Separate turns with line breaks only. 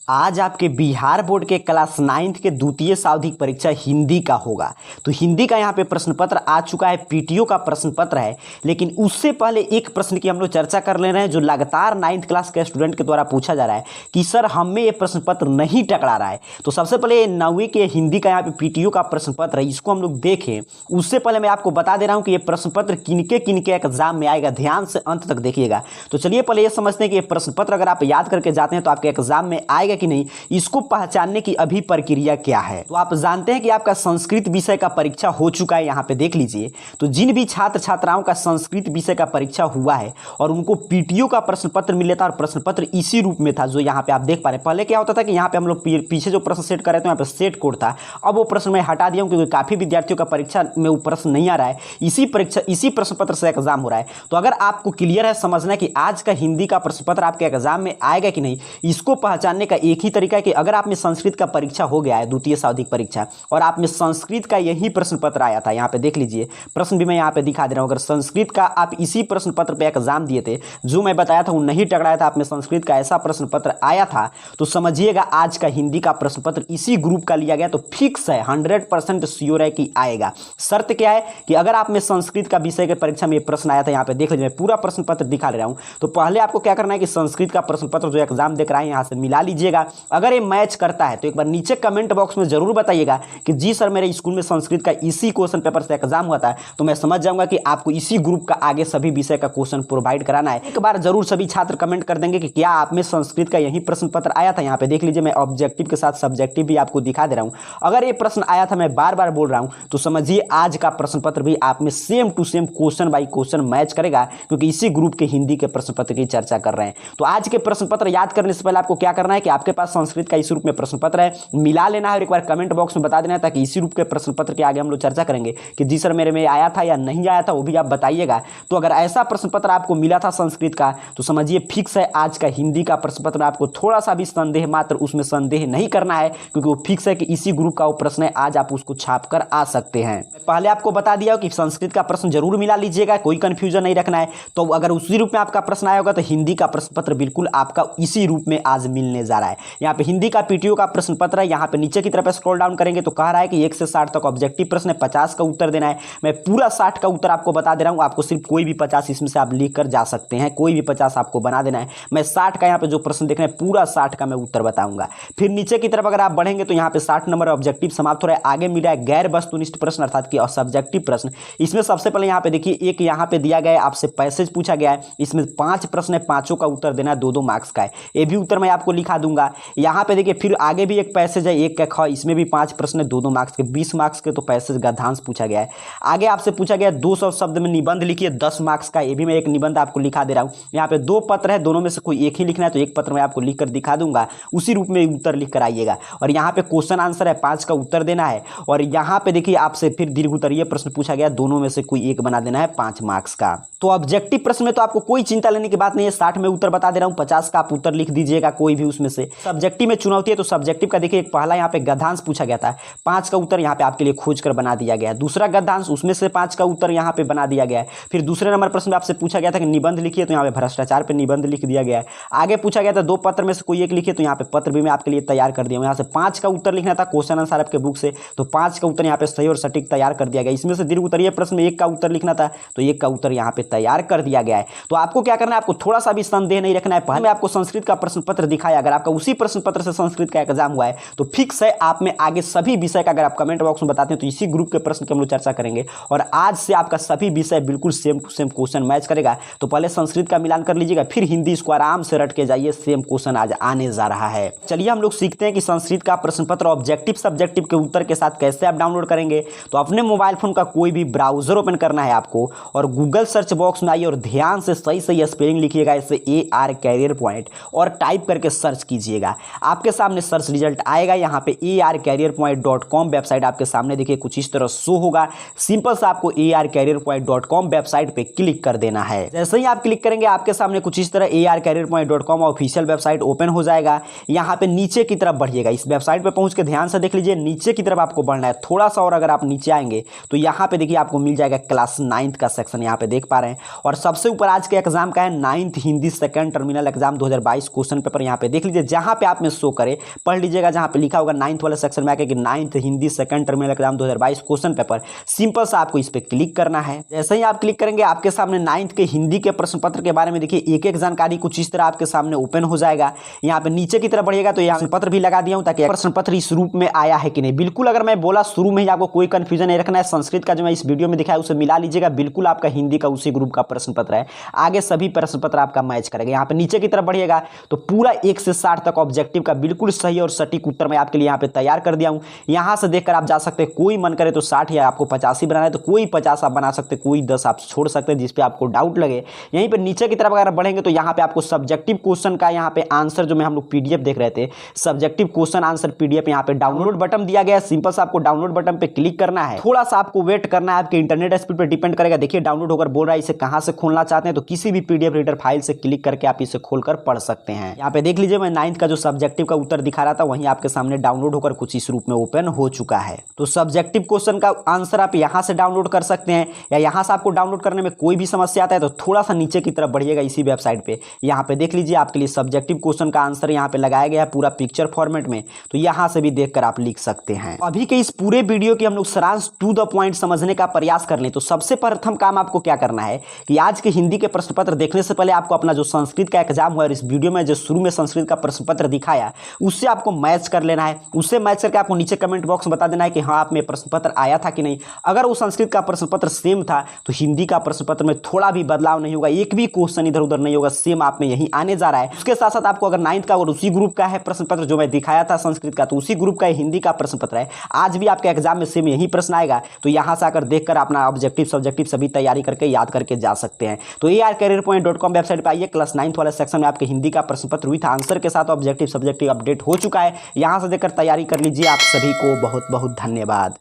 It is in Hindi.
आज आपके बिहार बोर्ड के क्लास 9th के द्वितीय सावधिक परीक्षा हिंदी का होगा। तो हिंदी का यहाँ पे प्रश्न पत्र आ चुका है, पीटीओ का प्रश्न पत्र है। लेकिन उससे पहले एक प्रश्न की हम लोग चर्चा कर ले रहे हैं जो लगातार 9th क्लास के स्टूडेंट के द्वारा पूछा जा रहा है कि सर हमें ये प्रश्न पत्र नहीं टकरा रहा है। तो सबसे पहले 9वीं के हिंदी का यहाँ पे पीटीओ का प्रश्न पत्र है, इसको हम लोग देखें। उससे पहले मैं आपको बता दे रहा हूँ कि ये प्रश्न पत्र किनके एग्जाम में आएगा, ध्यान से अंत तक देखिएगा। तो चलिए पहले ये समझते हैं कि ये प्रश्न पत्र अगर आप याद करके जाते हैं तो आपके एग्जाम में आएगा कि नहीं, इसको पहचानने की अभी प्रक्रिया क्या है। तो आप जानते हैं कि आपका संस्कृत विषय का परीक्षा हो चुका है, यहाँ पे देख लीजिए। तो जिन भी छात्र छात्राओं का संस्कृत विषय का परीक्षा हुआ है और उनको पीटीओ का प्रश्न पत्र मिला था और प्रश्न पत्र इसी रूप में था जो यहाँ पे आप देख पा रहे हैं। पहले क्या होता था कि यहाँ पे हम लोग पीछे जो प्रश्न सेट कर रहे थे यहाँ पे सेट कोड था, अब वो प्रश्न मैं हटा दिया हूँ क्योंकि काफी विद्यार्थियों का परीक्षा में वो प्रश्न नहीं आ रहा है, इसी प्रश्न पत्र से एग्जाम हो रहा है। तो अगर आपको क्लियर है समझना कि आज का हिंदी का प्रश्न पत्र आपके एग्जाम में आएगा कि नहीं, इसको पहचानने का एक ही तरीका है कि अगर आप में संस्कृत का परीक्षा हो गया है, द्वितीय सावधिक परीक्षा, और आप में संस्कृत का यही प्रश्न पत्र आया था, यहाँ पे देख लीजिए प्रश्न भी मैं यहाँ पे दिखा दे रहा हूँ। अगर संस्कृत का आप इसी प्रश्न पत्र पे एग्जाम दिए थे जो मैं बताया था वो नहीं टकराया था, आप में संस्कृत का ऐसा प्रश्न पत्र आया था, तो समझिएगा आज का हिंदी का प्रश्न पत्र इसी ग्रुप का लिया गया। तो फिक्स है, 100% श्योर है कि आएगा। शर्त क्या है कि अगर आप में संस्कृत का विषय के परीक्षा में प्रश्न आया था, यहाँ पे देख लीजिए मैं पूरा प्रश्न पत्र दिखा ले रहा हूँ। तो पहले आपको क्या करना है कि संस्कृत का प्रश्न पत्र जो एग्जाम देख रहा है यहाँ से मिला लीजिएगा। अगर ये मैच करता है तो एक बार नीचे कमेंट बॉक्स में जरूर बताइएगा कि जी सर मेरे स्कूल में संस्कृत का इसी क्वेश्चन पेपर से एग्जाम हुआ था, तो मैं समझ जाऊंगा कि आपको इसी ग्रुप का आगे सभी विषय का क्वेश्चन प्रोवाइड कराना है। एक बार जरूर सभी छात्र कमेंट कर देंगे कि क्या आप में संस्कृत का यही प्रश्न पत्र आया था। यहाँ पे देख लीजिए मैं ऑब्जेक्टिव के साथ सब्जेक्टिव भी आपको दिखा दे रहा हूँ। अगर ये प्रश्न आया था, मैं बार बार बोल रहा हूँ, तो समझिए आज का प्रश्न पत्र भी आप में same to same question by question match करेगा क्योंकि इसी ग्रुप के हिंदी के प्रश्न पत्र की चर्चा कर रहे हैं। तो आज के प्रश्न पत्र याद करने से पहले आपको क्या करना है कि आपके पास संस्कृत का इस रूप में प्रश्न पत्र है, मिला लेना है और एक बार कमेंट बॉक्स में बता देना है ताकि इसी रूप के प्रश्न पत्र के आगे हम लोग चर्चा करेंगे कि जी सर मेरे में आया था या नहीं आया था, वो भी आप बताइएगा। तो अगर ऐसा प्रश्न पत्र आपको मिला था संस्कृत का तो समझिए फिक्स है आज का हिंदी का प्रश्न पत्र में आपको थोड़ा सा भी संदेह, मात्र उसमें संदेह नहीं करना है क्योंकि वो फिक्स है कि इसी ग्रुप का वो प्रश्न है, आज आप उसको छाप कर आ सकते हैं। पहले आपको बता दिया कि संस्कृत का प्रश्न जरूर मिला लीजिएगा, कोई कंफ्यूजन नहीं रखना है। तो अगर उसी रूप में आपका प्रश्न आया होगा तो हिंदी का प्रश्न पत्र बिल्कुल आपका इसी रूप में आज मिलने जा रहा है। यहाँ पे हिंदी का पीटीओ का प्रश्न पत्र है, यहाँ पे नीचे की तरफ स्क्रॉल डाउन करेंगे तो कह रहा है कि 1 से 60 तक ऑब्जेक्टिव प्रश्न है, 50 का उत्तर देना है। मैं पूरा 60 का उत्तर आपको बता दे रहा हूँ, आपको सिर्फ कोई भी 50 इसमें से आप लिख कर जा सकते हैं, कोई भी 50 आपको बना देना है। मैं 60 का यहाँ पे जो प्रश्न देख रहे हैं पूरा 60 का मैं उत्तर बताऊंगा। फिर नीचे की तरफ अगर आप बढ़ेंगे तो यहाँ पे 60 नंबर ऑब्जेक्टिव समाप्त हो रहा है। आगे मिला है गैर वस्तुनिष्ठ प्रश्न अर्थात कि सब्जेक्टिव प्रश्न। इसमें सबसे पहले यहाँ पे देखिए एक यहाँ पे दिया गया है, आपसे पैसेज पूछा गया है, इसमें 5 प्रश्न है, पांचों का उत्तर देना है, 2-2 मार्क्स का है। ये भी उत्तर मैं आपको लिखा दूंगा। यहाँ पे देखिए फिर आगे भी एक पैसेज है, 1 का ख, इसमें भी 5 प्रश्न है, 2-2 मार्क्स के, 20 मार्क्स के तो पैसेज गद्यांश पूछा गया है। आगे आपसे पूछा गया 200 शब्द में निबंध लिखिए, 10 मार्क्स का, ये भी मैं एक निबंध आपको लिखा दे रहा हूँ। यहाँ पे 2 पत्र है, दोनों में से कोई एक ही लिखना है, तो एक पत्र मैं आपको लिख कर दिखा दूंगा, उसी रूप में उत्तर लिख कर आइएगा। और यहाँ पे क्वेश्चन आंसर है, 5 का उत्तर देना है। और यहाँ पे देखिए आपसे फिर दीर्घ उत्तरीय प्रश्न पूछा गया, दोनों में से कोई एक बना देना है, 5 मार्क्स का। तो ऑब्जेक्टिव प्रश्न में तो आपको कोई चिंता लेने की बात नहीं है, 60 में उत्तर बता दे रहा हूँ, 50 का आप उत्तर लिख दीजिएगा कोई भी उसमें से। सब्जेक्टिव में चुनौती है तो सब्जेक्टिव का देखिए पहला यहाँ पे गद्यांश पूछा गया था, 5 का उत्तर यहाँ पे आपके लिए खोज कर बना दिया गया है। दूसरा गद्यांश, उसमें से 5 का उत्तर यहाँ पे बना दिया गया है। फिर दूसरे नंबर प्रश्न में आपसे पूछा गया था कि निबंध लिखिए, तो यहाँ पे भ्रष्टाचार पे निबंध लिख दिया गया है। आगे पूछा गया था 2 पत्र में से कोई एक लिखिए, तो यहाँ पे पत्र भी मैं आपके लिए तैयार कर दिया हूँ। यहाँ से 5 का उत्तर लिखना था क्वेश्चन आंसर आपके बुक से, तो 5 का उत्तर यहाँ पे सही और सटीक तैयार कर दिया गया। इसमें से दीर्घ उत्तरीय प्रश्न में 1 का उत्तर लिखना था, तो 1 का उत्तर यहाँ पे तैयार कर दिया गया है। तो आपको क्या करना है, आपको थोड़ा सा भी संदेह नहीं रखना है। पहले मैं आपको संस्कृत का प्रश्न पत्र दिखाया, अगर आपका उसी प्रश्न पत्र से संस्कृत का एग्जाम हुआ है तो फिक्स है आप में आगे सभी विषय का, अगर आप कमेंट बॉक्स में बताते हैं तो इसी ग्रुप के प्रश्न की हम लोग चर्चा करेंगे और आज से आपका सभी विषय बिल्कुल same to same question match करेगा। तो पहले संस्कृत का मिलान कर लीजिएगा, फिर हिंदी, इसको आराम से रट के जाइए, सेम क्वेश्चन आज आने जा रहा है। चलिए हम लोग सीखते हैं कि संस्कृत का प्रश्न पत्र ऑब्जेक्टिव सब्जेक्टिव के उत्तर के साथ कैसे आप डाउनलोड करेंगे। तो अपने मोबाइल फोन का कोई भी ब्राउजर ओपन करना है आपको और गूगल सर्च बॉक्स में आइए और ध्यान से सही स्पेलिंग लिखिएगा, इसे AR कैरियर पॉइंट और टाइप करके सर्च कीजिएगा। आपके सामने सर्च रिजल्ट आएगा, यहाँ पे arcareerpoint.com वेबसाइट आपके सामने देखिए कुछ इस तरह शो होगा। सिंपल सा आपको arcareerpoint.com वेबसाइट पे क्लिक कर देना है। जैसे ही आप क्लिक करेंगे आपके सामने कुछ इस तरह arcareerpoint.com ऑफिशियल वेबसाइट ओपन हो जाएगा। यहाँ पे नीचे की तरफ बढ़िएगा, इस वेबसाइट पे पहुंच के ध्यान से देख लीजिए, नीचे की तरफ आपको बढ़ना है थोड़ा सा, और अगर आप नीचे आएंगे तो यहाँ पे देखिए आपको मिल जाएगा क्लास 9th का सेक्शन, यहाँ पे देख पा रहे हैं। और सबसे ऊपर आज के एग्जाम का है 9th Hindi second terminal exam 2022 question paper, यहाँ पे देख लीजिए जहाँ पे आप में शो करे पढ़ लीजिएगा, जहाँ पे लिखा होगा 9th वाले सेक्शन में आके कि 9th Hindi second terminal exam 2022 question paper. Simple सा आपको इस पर क्लिक करना है। जैसे ही आप क्लिक करेंगे आपके सामने 9th के हिंदी के प्रश्न पत्र के बारे में देखिए एक एक जानकारी कुछ इस तरह आपके सामने ओपन हो जाएगा। यहाँ पे नीचे की तरफ बढ़िएगा तो यहाँ पत्र भी लगा दिया हूँ ताकि प्रश्न पत्र इस रूप में आया है कि नहीं। बिल्कुल अगर मैं बोला शुरू में ही आपको कोई कंफ्यूजन नहीं रखना है, संस्कृत का जो मैं इस वीडियो में दिखाया उसे मिला लीजिएगा, बिल्कुल आपका हिंदी का उसी ग्रुप का प्रश्न पत्र है। आगे सभी प्रश्न पत्र आपका मैच करेगा। यहाँ पे नीचे की तरफ बढ़िएगा तो पूरा 1 से 60 तक ऑब्जेक्टिव का बिल्कुल सही और सटीक उत्तर मैं आपके लिए यहाँ पे तैयार कर दिया हूँ। यहाँ से देखकर आप जा सकते हैं, कोई मन करे तो 60 या आपको 85 बनाना है तो कोई 50 आप बना सकते हैं, कोई 10 आप छोड़ सकते हैं जिस पे आपको डाउट लगे। यहीं पे नीचे की तरफ अगर बढ़ेंगे तो यहाँ पे आपको सब्जेक्टिव क्वेश्चन का यहाँ पे आंसर जो मैं हम लोग पीडीएफ देख रहे थे, सब्जेक्टिव क्वेश्चन आंसर पीडीएफ यहाँ पे डाउनलोड बटन दिया गया है। सिंपल सा आपको डाउनलोड बटन पे क्लिक करना है, थोड़ा सा आपको वेट करना है, आपके इंटरनेट स्पीड पे डिपेंड करेगा। देखिए डाउनलोड होकर बोल रहा है इसे कहां से खोलना चाहते हैं, तो किसी भी पीडीएफ रीडर फाइल से क्लिक करके आप इसे खोलकर पढ़ सकते हैं। यहाँ पे देख लीजिए मैं 9th का जो सब्जेक्टिव का उत्तर दिखा रहा था वहीं आपके सामने डाउनलोड होकर कुछ इस रूप में ओपन हो चुका है। तो सब्जेक्टिव क्वेश्चन का आंसर आप यहाँ से डाउनलोड कर सकते हैं, या यहाँ से आपको डाउनलोड करने में कोई भी समस्या आता है तो थोड़ा सा नीचे की तरफ बढ़िएगा इसी वेबसाइट पे, यहाँ पे देख लीजिए आपके लिए सब्जेक्टिव क्वेश्चन का आंसर यहाँ पे लगाया गया है पूरा पिक्चर फॉर्मेट में, तो यहाँ से भी देखकर आप लिख सकते हैं। अभी के इस पूरे वीडियो की हम लोग सारांश टू द पॉइंट समझने का प्रयास कर लें तो सबसे प्रथम काम आपको क्या करना है कि आज के हिंदी के प्रश्न पत्र देखने से पहले आपको अपना जो संस्कृत का एग्जाम हुआ और इस वीडियो में जो शुरू में संस्कृत का प्रश्न पत्र दिखाया उससे आपको मैच कर लेना है। उससे मैच करके आपको नीचे कमेंट बॉक्स में बता देना है कि हाँ आप में प्रश्न पत्र आया था कि नहीं। अगर वो संस्कृत का प्रश्न पत्र सेम था तो हिंदी का प्रश्न पत्र में थोड़ा भी बदलाव नहीं होगा, एक भी क्वेश्चन इधर उधर नहीं होगा, सेम आप में यही आने जा रहा है। उसके साथ साथ आपको अगर 9th का और उसी ग्रुप का है प्रश्न पत्र जो मैं दिखाया था संस्कृत का, तो उसी ग्रुप का हिंदी का प्रश्न पत्र है, आज भी आपके एग्जाम में सेम यही प्रश्न आएगा। तो यहाँ से आकर देखकर अपना ऑब्जेक्टिव सब्जेक्टिव सभी तैयारी करके याद करके जा सकते हैं। तो ARcareerPoint.com वेबसाइट पर आइए, क्लास 9th वाले सेक्शन में आपके हिंदी का प्रश्न पत्र विथ आंसर के साथ ऑब्जेक्टिव सब्जेक्टिव अपडेट हो चुका है। यहाँ से देखकर तैयारी कर लीजिए। आप सभी को बहुत बहुत धन्यवाद।